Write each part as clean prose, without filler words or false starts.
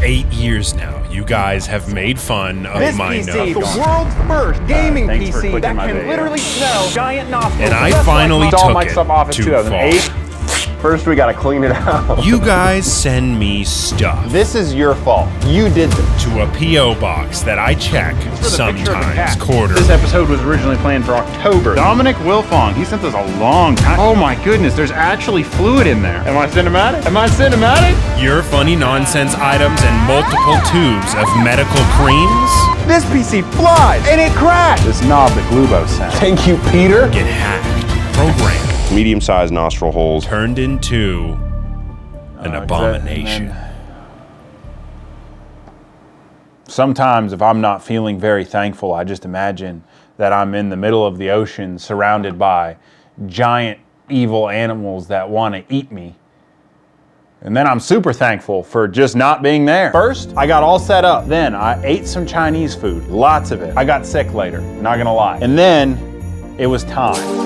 8 years now, you guys have made fun of This my PC, nose. the world's first gaming PC that my can video. literally smell giant nostrils. And I Just finally like took Install it Microsoft Office too 2008. far. First, we gotta clean it out. You guys send me stuff This is your fault. You did this. to a P.O. box that I check sometimes quarterly. This episode was originally planned for October. Dominic Wilfong, he sent this a long time. Oh my goodness, there's actually fluid in there. Am I cinematic? Am I cinematic? Your funny nonsense items and multiple tubes of medical creams This PC flies and it crashed. This knob that Glubo sent. Thank you, Peter. get hacked, programmed, Medium-sized nostril holes. turned into an abomination. Sometimes if I'm not feeling very thankful, I just imagine that I'm in the middle of the ocean surrounded by giant evil animals that want to eat me. And then I'm super thankful for just not being there. First, I got all set up. Then I ate some Chinese food, lots of it. I got sick later, not gonna lie. And then it was time.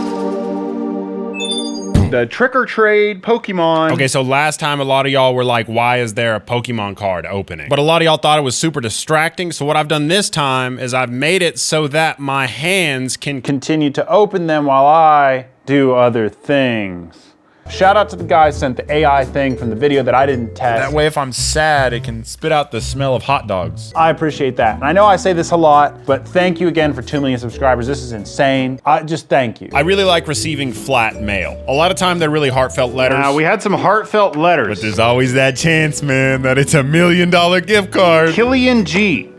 The trick or trade Pokemon. Okay, so last time a lot of y'all were like, why is there a Pokemon card opening? But a lot of y'all thought it was super distracting, so what I've done this time is I've made it so that my hands can Continue to open them while I do other things. Shout out to the guy who sent the AI thing from the video that I didn't test. That way if I'm sad, it can spit out the smell of hot dogs. I appreciate that. And I know I say this a lot, but thank you again for 2 million subscribers. This is insane. Just thank you. I really like receiving flat mail. A lot of time they're really heartfelt letters. We had some heartfelt letters. But there's always that chance, man, that it's $1 million gift card. Killian G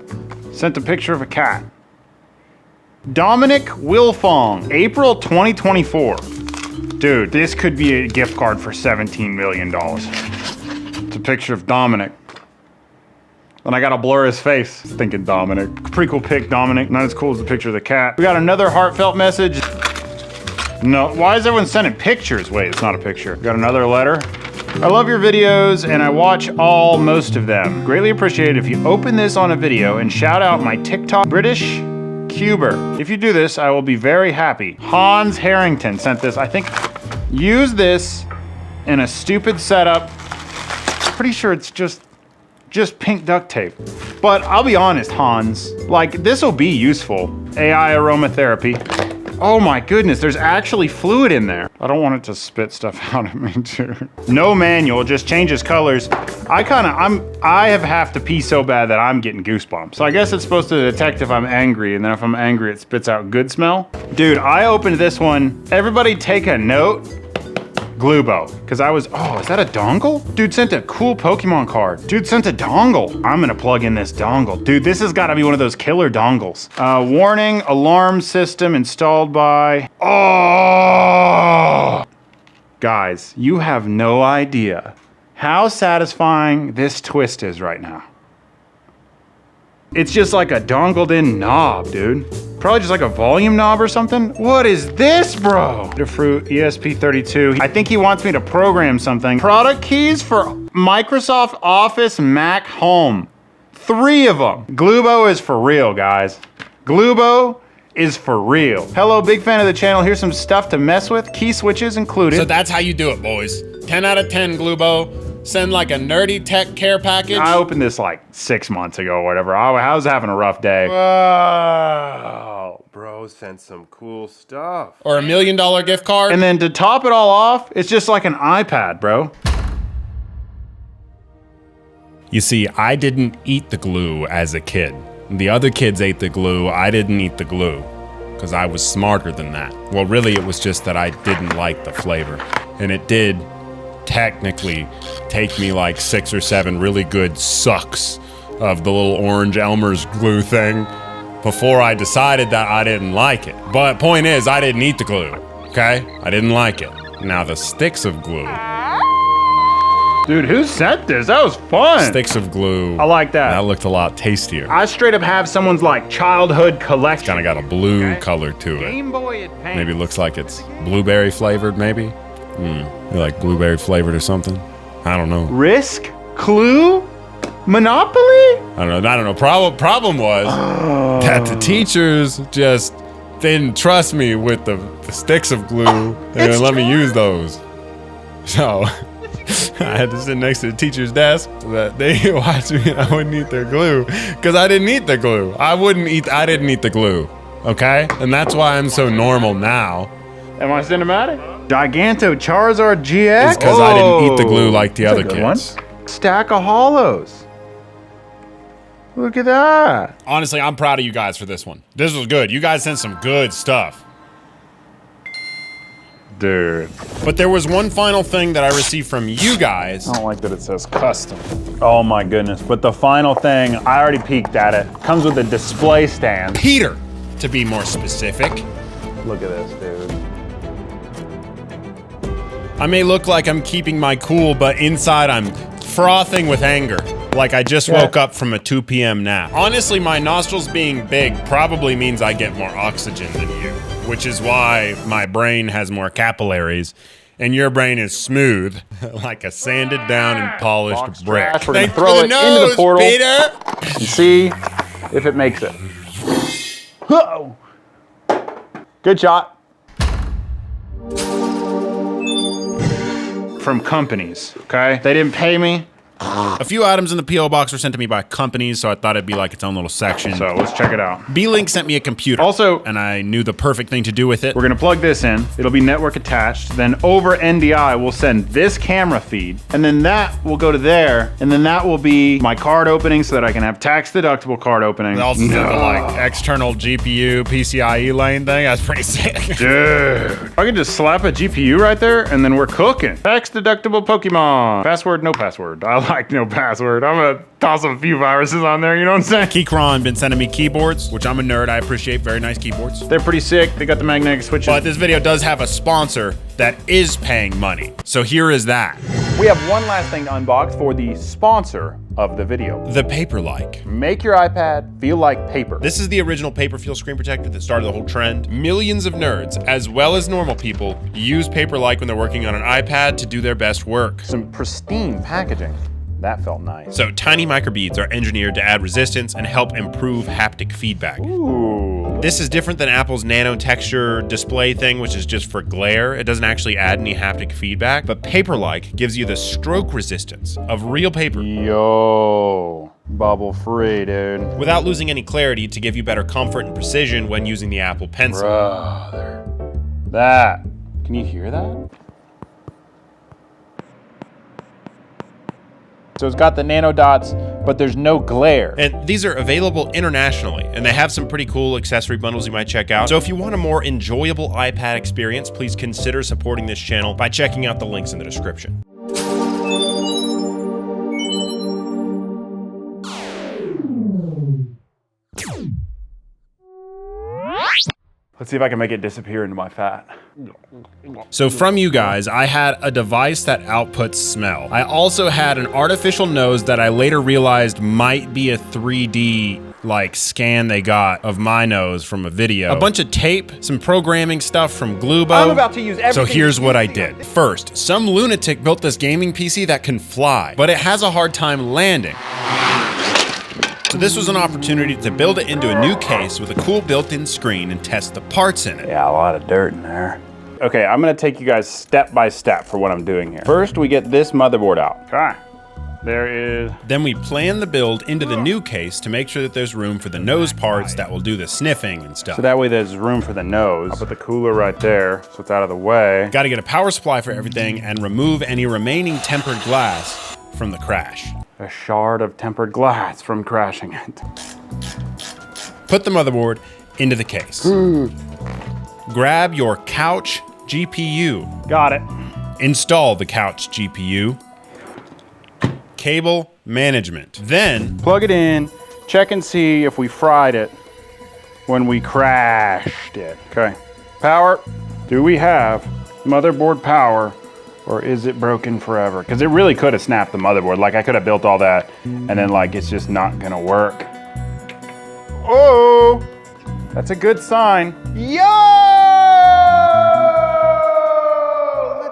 sent a picture of a cat. Dominic Wilfong, April 2024. Dude, this could be a gift card for $17 million. It's a picture of Dominic. And I gotta blur his face, thinking Dominic. Pretty cool pic, Dominic. Not as cool as the picture of the cat. We got another heartfelt message. No, why is everyone sending pictures? Wait, it's not a picture. Got another letter. I love your videos and I watch most of them. Greatly appreciate it if you open this on a video and shout out my TikTok British Cuber. If you do this, I will be very happy. Hans Harrington sent this. I think use this in a stupid setup. Pretty sure it's just pink duct tape. But I'll be honest, Hans, like this will be useful. AI aromatherapy. Oh my goodness, there's actually fluid in there. I don't want it to spit stuff out at me too. No manual, just changes colors. I have to pee so bad that I'm getting goosebumps. So I guess it's supposed to detect if I'm angry, and then if I'm angry, it spits out good smell. Dude, I opened this one. Everybody take a note. Glubo, because is that a dongle? Dude sent a cool Pokemon card. Dude sent a dongle. I'm gonna plug in this dongle. Dude, this has gotta be one of those killer dongles. Warning, alarm system installed by, Guys, you have no idea how satisfying this twist is right now. It's just like a dongled in knob, dude. Probably just like a volume knob or something. What is this, bro? Fruit ESP32. I think he wants me to program something. Product keys for Microsoft Office Mac Home. 3 of them. Glubo is for real, guys. Glubo is for real. Hello, big fan of the channel. Here's some stuff to mess with. Key switches included. So that's how you do it, boys. 10 out of 10, Glubo. Send like a nerdy tech care package. I opened this like 6 months ago or whatever. I was having a rough day. Wow, bro sent some cool stuff. Or $1 million gift card. And then to top it all off, it's just like an iPad, bro. You see, I didn't eat the glue as a kid. The other kids ate the glue. I didn't eat the glue because I was smarter than that. Well, really, it was just that I didn't like the flavor. And it did technically take me like 6 or 7 really good sucks of the little orange Elmer's glue thing before I decided that I didn't like it. But point is, I didn't eat the glue, okay? I didn't like it. Now the sticks of glue. Dude, who sent this? That was fun. Sticks of glue. I like that. That looked a lot tastier. I straight up have someone's like childhood collection. Kind of got a blue color to it. Game Boy Advance. Maybe it looks like it's blueberry flavored, maybe? You like blueberry flavored or something? I don't know. Risk? Clue? Monopoly? I don't know. Problem was that the teachers just didn't trust me with the sticks of glue and let me use those. So I had to sit next to the teacher's desk so that they watched me and I wouldn't eat their glue. Because I didn't eat the glue. I didn't eat the glue. Okay? And that's why I'm so normal now. Am I cinematic? Giganto Charizard GX? It's because I didn't eat the glue like the other good kids. one. Stack of hollows. Look at that. Honestly, I'm proud of you guys for this one. This was good. You guys sent some good stuff. Dude. But there was one final thing that I received from you guys. I don't like that it says custom. Oh my goodness. But the final thing, I already peeked at it. Comes with a display stand. Peter, to be more specific. Look at this, dude. I may look like I'm keeping my cool, but inside I'm frothing with anger. Like I just woke up from a 2 p.m. nap. Honestly, my nostrils being big probably means I get more oxygen than you, which is why my brain has more capillaries and your brain is smooth, like a sanded down and polished Box brick. trash. We're gonna Thanks throw for it the into the nose, portal. Peter! And see if it makes it. Whoa. Good shot. From companies, okay? They didn't pay me. A few items in the P.O. box were sent to me by companies, so I thought it'd be like its own little section. So let's check it out. B-Link sent me a computer. Also, and I knew the perfect thing to do with it. we're gonna plug this in. It'll be network attached. Then over NDI, we'll send this camera feed. And then that will go to there. And then that will be my card opening so that I can have tax deductible card opening. It also said the like external GPU PCIe lane thing. That's pretty sick. Dude. I can just slap a GPU right there and then we're cooking. Tax deductible Pokemon. Password, no password. I like no password. I'm gonna toss a few viruses on there, you know what I'm saying? Keychron been sending me keyboards, which I'm a nerd. I appreciate very nice keyboards. They're pretty sick. They got the magnetic switches. But this video does have a sponsor that is paying money. So here is that. We have one last thing to unbox for the sponsor of the video. The Paperlike. Make your iPad feel like paper. This is the original Paperfeel screen protector that started the whole trend. Millions of nerds, as well as normal people, use Paperlike when they're working on an iPad to do their best work. Some pristine packaging. That felt nice. So tiny microbeads are engineered to add resistance and help improve haptic feedback. Ooh. This is different than Apple's nano texture display thing, which is just for glare. It doesn't actually add any haptic feedback, but Paperlike gives you the stroke resistance of real paper Yo. Bubble free, dude. without losing any clarity to give you better comfort and precision when using the Apple Pencil. Brother. That. Can you hear that? So it's got the nano dots, but there's no glare. And these are available internationally, and they have some pretty cool accessory bundles you might check out. So if you want a more enjoyable iPad experience, please consider supporting this channel by checking out the links in the description. Let's see if I can make it disappear into my fat. So from you guys, I had a device that outputs smell. I also had an artificial nose that I later realized might be a 3D like scan they got of my nose from a video. A bunch of tape, some programming stuff from Glubo. I'm about to use everything. So here's what I did. First, some lunatic built this gaming PC that can fly, but it has a hard time landing. So this was an opportunity to build it into a new case with a cool built-in screen and test the parts in it. Yeah, a lot of dirt in there. Okay, I'm gonna take you guys step by step for what I'm doing here. First, we get this motherboard out. Okay. There is... Then we plan the build into the new case to make sure that there's room for the nose parts that will do the sniffing and stuff. So that way there's room for the nose. I'll put the cooler right there, so it's out of the way. Got to get a power supply for everything and remove any remaining tempered glass from the crash. A shard of tempered glass from crashing it. Put the motherboard into the case. Grab your couch GPU. Got it. Install the couch GPU. Cable management. Then Plug it in, check and see if we fried it when we crashed it. Okay. Power. Do we have motherboard power, or is it broken forever? Because it really could have snapped the motherboard. Like I could have built all that and then like it's just not gonna work. Oh, that's a good sign. Yo!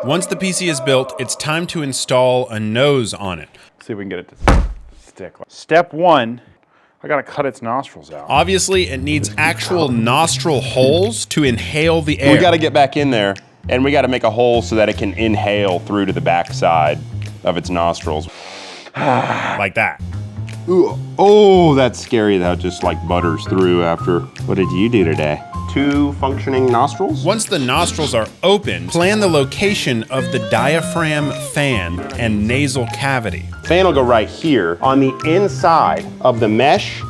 once the PC is built, it's time to install a nose on it. See if we can get it to stick. Step one, I gotta cut its nostrils out. Obviously, it needs actual nostril holes to inhale the air. We got to get back in there, and we got to make a hole so that it can inhale through to the back side. of its nostrils. Like that. Ooh, oh, that's scary. That just like butters through after. What did you do today? 2 functioning nostrils? Once the nostrils are open, plan the location of the diaphragm, fan, and nasal cavity. Fan will go right here on the inside of the mesh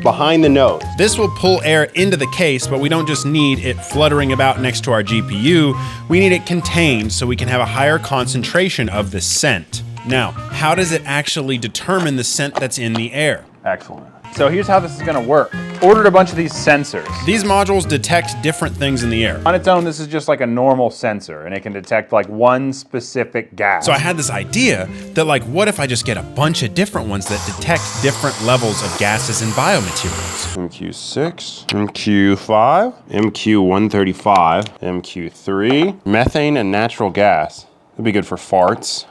behind the nose. This will pull air into the case, but we don't just need it fluttering about next to our GPU, we need it contained so we can have a higher concentration of the scent. Now, how does it actually determine the scent that's in the air? Excellent. So here's how this is gonna work. Ordered a bunch of these sensors. These modules detect different things in the air. On its own, this is just like a normal sensor, and it can detect like one specific gas. So I had this idea that like, what if I just get a bunch of different ones that detect different levels of gases and biomaterials? MQ6, MQ5, MQ135, MQ3, methane and natural gas. That'd be good for farts.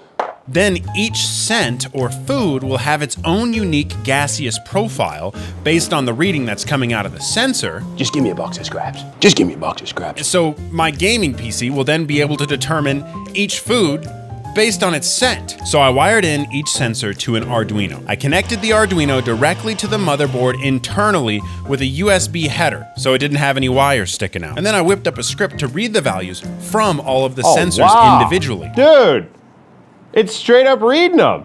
Then each scent or food will have its own unique gaseous profile based on the reading that's coming out of the sensor. Just give me a box of scraps. Just give me a box of scraps. So my gaming PC will then be able to determine each food based on its scent. So I wired in each sensor to an Arduino. I connected the Arduino directly to the motherboard internally with a USB header, so it didn't have any wires sticking out. And then I whipped up a script to read the values from all of the sensors individually. Dude, it's straight up reading them.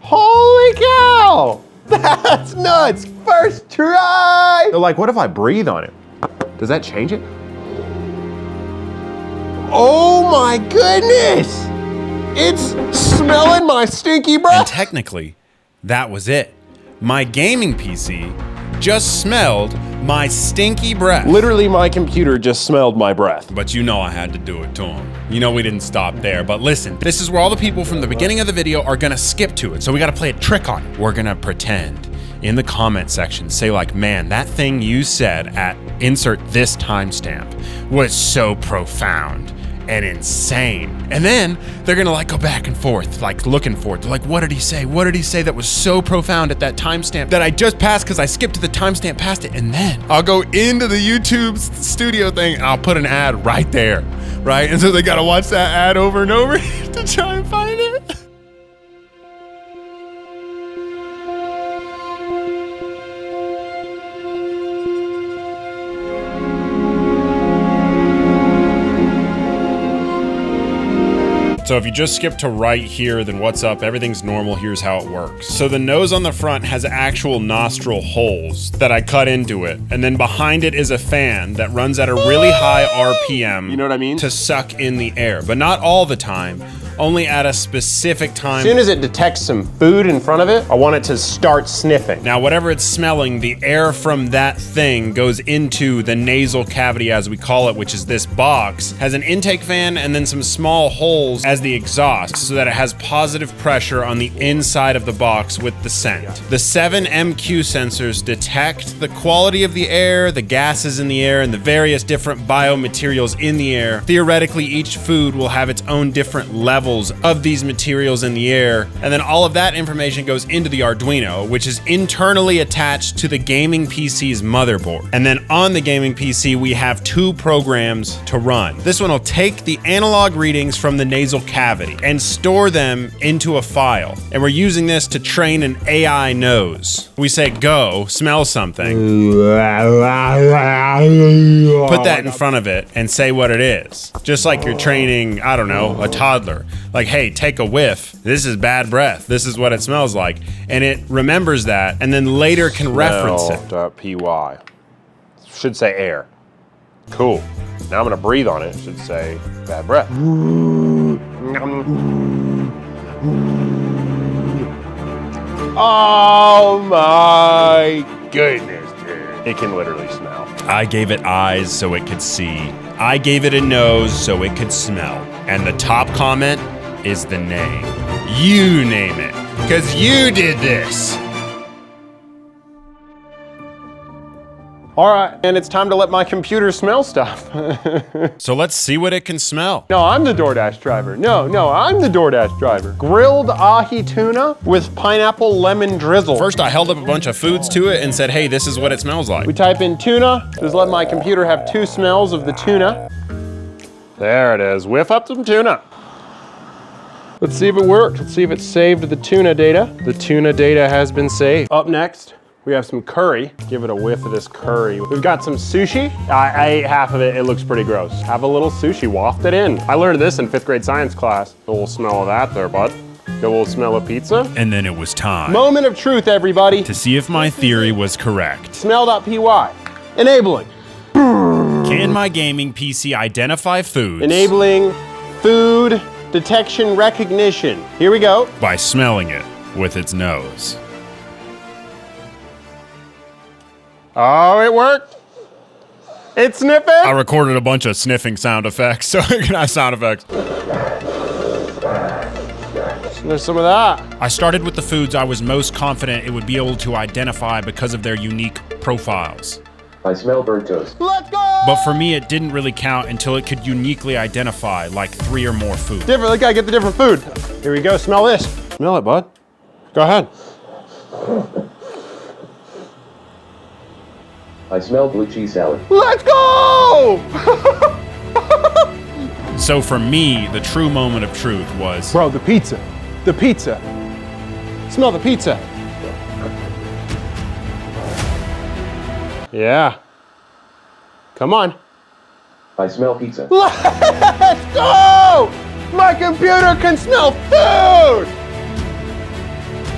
Holy cow! That's nuts! First try! They're like, what if I breathe on it? Does that change it? Oh my goodness! It's smelling my stinky breath! And technically, that was it. My gaming PC just smelled my stinky breath. Literally, my computer just smelled my breath. But you know I had to do it to him. You know we didn't stop there, but listen, this is where all the people from the beginning of the video are gonna skip to it, so we gotta play a trick on it. We're gonna pretend in the comment section, say like, man, that thing you said at insert this timestamp was so profound and insane. And then they're gonna like go back and forth, like looking for it. They're like, what did he say? What did he say that was so profound at that timestamp that I just passed because I skipped to the timestamp past it? And then I'll go into the YouTube studio thing and I'll put an ad right there, right? And so they gotta watch that ad over and over to try and find it. So if you just skip to right here, then what's up? Everything's normal. Here's how it works. So the nose on the front has actual nostril holes that I cut into it. And then behind it is a fan that runs at a really high RPM. You know what I mean? To suck in the air, but not all the time. Only at a specific time. As soon as it detects some food in front of it, I want it to start sniffing. Now, whatever it's smelling, the air from that thing goes into the nasal cavity, as we call it, which is this box, has an intake fan and then some small holes as the exhaust so that it has positive pressure on the inside of the box with the scent. The 7 MQ sensors detect the quality of the air, the gases in the air, and the various different biomaterials in the air. Theoretically, each food will have its own different levels of these materials in the air, and then all of that information goes into the Arduino, which is internally attached to the gaming PC's motherboard. And then on the gaming PC, we have 2 programs to run. This one will take the analog readings from the nasal cavity and store them into a file. And we're using this to train an AI nose. We say, go, smell something. Put that in front of it and say what it is. Just like you're training, I don't know, a toddler. Like, hey, take a whiff. This is bad breath. This is what it smells like. And it remembers that and then later can reference it. .py. Should say air. Cool. Now I'm gonna breathe on it. It should say bad breath. Oh my goodness, dude. It can literally smell. I gave it eyes so it could see. I gave it a nose so it could smell. And the top comment is the name. You name it, because you did this. All right, and it's time to let my computer smell stuff. So let's see what it can smell. No, I'm the DoorDash driver. No, I'm the DoorDash driver. Grilled ahi tuna with pineapple lemon drizzle. First, I held up a bunch of foods to it and said, hey, this is what it smells like. We type in tuna. Just let my computer have 2 smells of the tuna. There it is. Whiff up some tuna. Let's see if it worked. Let's see if it saved the tuna data. The tuna data has been saved. Up next, we have some curry. Give it a whiff of this curry. We've got some sushi. I ate half of it. It looks pretty gross. Have a little sushi, waft it in. I learned this in 5th grade science class. A little smell of that there, bud. Get a little smell of pizza. And then it was time Moment of truth, everybody. to see if my theory was correct. Smell.py. Enabling. Can my gaming PC identify foods Enabling food detection recognition. Here we go. by smelling it with its nose? Oh, it worked. It's sniffing. I recorded a bunch of sniffing sound effects, so I can have sound effects. There's some of that. I started with the foods I was most confident it would be able to identify because of their unique profiles. I smell burnt toast. Let's go. But for me, it didn't really count until it could uniquely identify like 3 or more foods. Different. Look, I get the different food. Here we go. Smell this. Smell it, bud. Go ahead. I smell blue cheese salad. Let's go. So for me, the true moment of truth was, Bro, the pizza. The pizza. Smell the pizza. Yeah. Come on. I smell pizza. Let's go! My computer can smell food!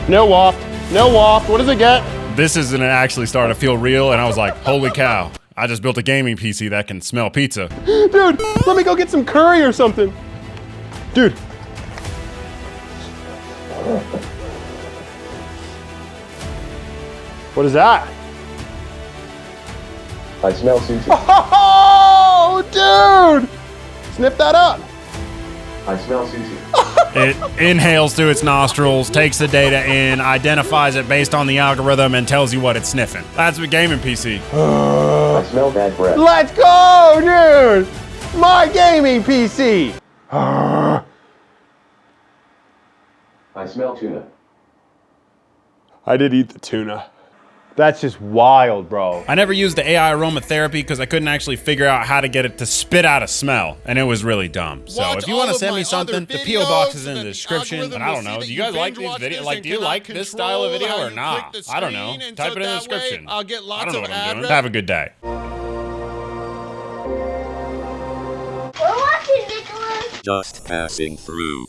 No waft. No waft. What does it get? this isn't actually starting to feel real, and I was like, holy cow, I just built a gaming PC that can smell pizza. Dude, let me go get some curry or something. Dude. What is that? I smell sushi. Oh, dude! Sniff that up. I smell sushi. It inhales through its nostrils, takes the data in, identifies it based on the algorithm, and tells you what it's sniffing. That's a gaming PC. I smell bad breath. Let's go, dude! My gaming PC! I smell tuna. I did eat the tuna. That's just wild, bro. I never used the AI aromatherapy because I couldn't actually figure out how to get it to spit out a smell, and it was really dumb. So Watch if you want all to of send my me something, other the PO box videos, is in the and the description. algorithm But I will don't see know. that Do you you guys like binge these watch videos? this Like, and do you like cannot this style of control video how or you not? click the I don't know. screen, and Type so it in the that way description. I'll get I lots don't know of what I'm ad doing. rev- Have a good day. We're watching, Nicholas. Just passing through.